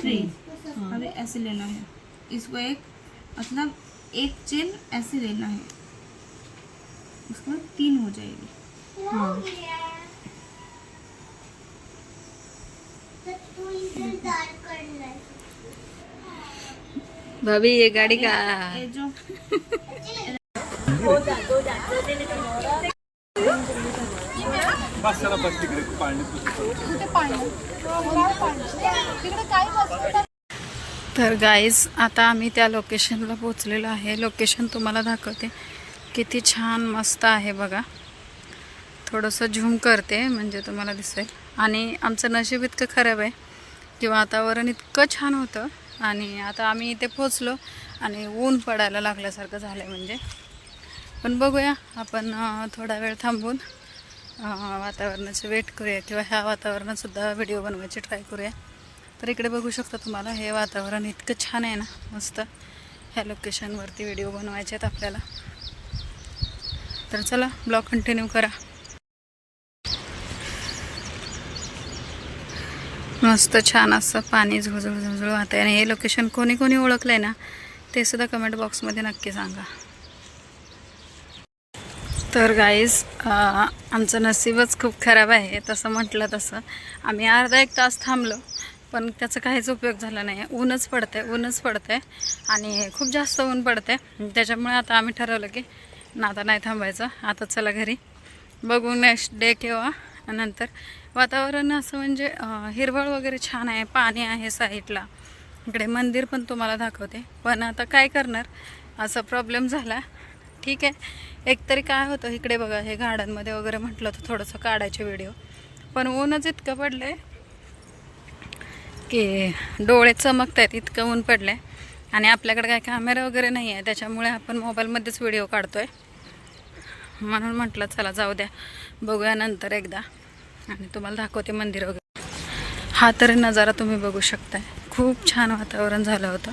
3 अभी ऐसे लेना है इसको, एक मतलब एक चेन ऐसे लेना है, उसके बाद 3 हो जाएगी। भाभी ये गाड़ी का ये जो तर गाईज आता आम्ही त्या लोकेशनला पोहोचलेलो आहे. लोकेशन तुम्हाला दाखवते, किती छान मस्त आहे बघा. थोडंसं झूम करते म्हणजे तुम्हाला दिसेल. आणि आमचं नशीब इतकं खराब आहे की वातावरण इतकं छान होतं आणि आता आम्ही इथे पोचलो आणि ऊन पडायला लागल्यासारखं झालं आहे म्हणजे. पण बघूया आपण थोडा वेळ थांबून वातावरणाची वेट करूया किंवा ह्या वातावरणातसुद्धा व्हिडिओ बनवायची ट्राय करूया. तर इकडे बघू शकता तुम्हाला, हे वातावरण इतकं छान आहे ना, मस्त. ह्या लोकेशनवरती व्हिडिओ बनवायचे आहेत आपल्याला. तर चला ब्लॉग कंटिन्यू करा. मस्त छान असं पाणी झुळझुळ झुळझुळ वाहत आहे. आणि हे लोकेशन कोणी कोणी ओळखलं आहे ना ते सुद्धा कमेंट बॉक्समध्ये नक्की सांगा. तर गाईज आमचं नसीबच खूप खराब आहे तसं म्हटलं तसं. आम्ही अर्धा एक तास थांबलो पण त्याचा काहीच उपयोग झाला नाही. ऊनच पडतं आहे आणि खूप जास्त ऊन पडतं आहे. त्याच्यामुळे आता आम्ही ठरवलं की आता नाही थांबायचं, आता चला घरी. बघू नेक्स्ट डे किंवा नंतर. वातावरण असं म्हणजे हिरवळ वगैरे छान आहे, पाणी आहे साईडला. इकडे मंदिर पण तुम्हाला दाखवते. पण आता काय करणार, असा प्रॉब्लेम झाला. ठीक आहे, एकतरी काय होतं इकडे बघा, हे गार्डनमध्ये वगैरे म्हटलं तर थोडंसं काढायचे व्हिडिओ. पण ऊनच इतकं पडलं आहे की डोळे चमकत आहेत, इतकं ऊन पडलं आहे. आणि आपल्याकडे काय कॅमेरा वगैरे नाही आहे, त्याच्यामुळे आपण मोबाईलमध्येच व्हिडिओ काढतो आहे. म्हणून म्हटलं चला जाऊ द्या, बघूया नंतर एकदा आणि तुम्हाला दाखवते मंदिर वगैरे. हा तर नजारा तुम्ही बघू शकताय, खूप छान वातावरण झालं होतं.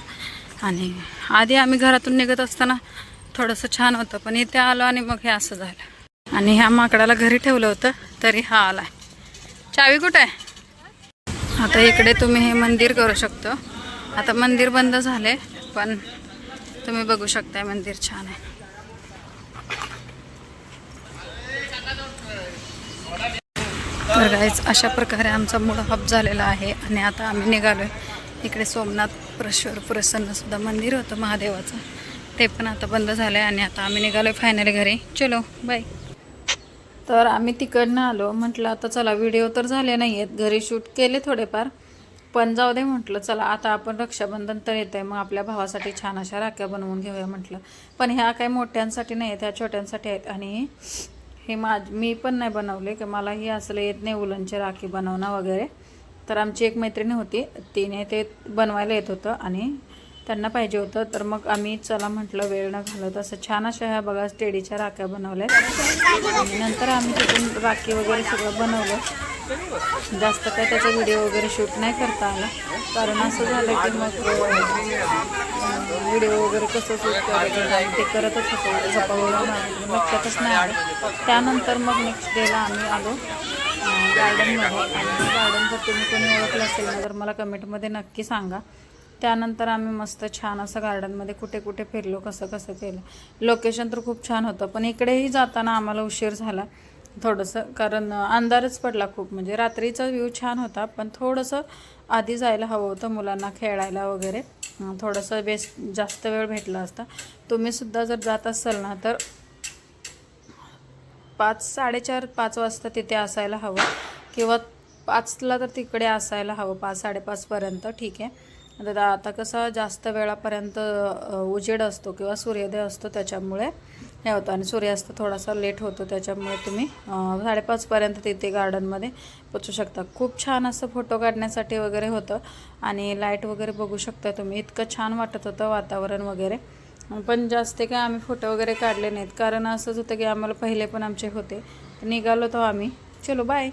आणि आधी आम्ही घरातून निघत असताना थोडंसं छान होतं, पण इथे आलो आणि मग हे असं झालं. आणि ह्या माकडाला घरी ठेवलं होतं तरी हा आला आहे. चावी कुठं आहे? आता इकडे तुम्ही हे मंदिर करू शकतो. आता मंदिर बंद झाले पण तुम्ही बघू शकताय मंदिर छान आहे. तर गाईज अशा प्रकारे आमचा मूड ऑफ झालेला आहे आणि आता आम्ही निघालो आहे. इकडे सोमनाथेश्वर प्रसन्नसुद्धा मंदिर होतं महादेवाचं, ते पण आता बंद झालं आहे. आणि आता आम्ही निघालो आहे फायनली घरी. चलो बाय. तर आम्ही तिकडनं आलो, म्हटलं आता चला व्हिडिओ तर झाले नाही आहेत, घरी शूट केले थोडेफार, पण जाऊ दे म्हटलं चला आता आपण रक्षाबंधन तर येतं आहे, मग आपल्या भावासाठी छान अशा राख्या बनवून घेऊया म्हटलं. पण ह्या काही मोठ्यांसाठी नाही आहेत, ह्या छोट्यांसाठी आहेत. आणि हे मी पण नाही बनवले की मलाही असलं येत नाही उलनचे राखी बनवणं वगैरे. तर आमची एक मैत्रिणी होती, तिने ते बनवायला येत होतं आणि त्यांना पाहिजे होतं. तर मग आम्ही चला म्हटलं वेळ न घालत असं छान अशा ह्या बघा स्टेडीच्या राख्या बनवल्या. आणि नंतर आम्ही तिथून राखी वगैरे सगळं बनवलं. जास्त काय त्याचा व्हिडिओ वगैरे शूट नाही करता आला, कारण असं झालं की मग व्हिडिओ वगैरे कसं शूट करायचं ते करतच होतो, झपावलं लक्षातच नाही आलं. त्यानंतर मग नेक्स्ट डेला आम्ही आलो गार्डनमध्ये. आणि गार्डन जर तुम्ही कोणी ओळखलं असेल ना तर मला कमेंटमध्ये नक्की सांगा. त्यानंतर आम्ही मस्त छान असं गार्डनमध्ये कुठे कुठे फिरलो, कसं कसं केलं. लोकेशन तर खूप छान होतं, पण इकडेही जाताना आम्हाला उशीर झाला थोडंसं, कारण अंधारच पडला खूप. म्हणजे रात्रीचा व्ह्यू छान होता पण थोडंसं आधी जायला हवं होतं मुलांना खेळायला वगैरे, थोडंसं जास्त वेळ भेटला असता. तुम्हीसुद्धा जर जात असाल ना तर 4:30-5 वाजता तिथे असायला हवं, किंवा 5ला तर तिकडे असायला हवं, 5-5:30पर्यंत. ठीक आहे. आता कसं जास्त वेळापर्यंत उजेड असतो किंवा सूर्योदय असतो, त्याच्यामुळे हे होतं. आणि सूर्यास्त थोडासा लेट होतो, त्याच्यामुळे तुम्ही 5:30पर्यंत तिथे गार्डनमध्ये पोचू शकता. खूप छान असं फोटो काढण्यासाठी वगैरे होतं. आणि लाईट वगैरे बघू शकता तुम्ही, इतकं छान वाटत होतं वातावरण वगैरे. पण जास्त काय आम्ही फोटो वगैरे काढले नाहीत, कारण असंच होतं की आम्हाला पहिले पण आमचे होते. निघालो तो आम्ही. चलो बाय.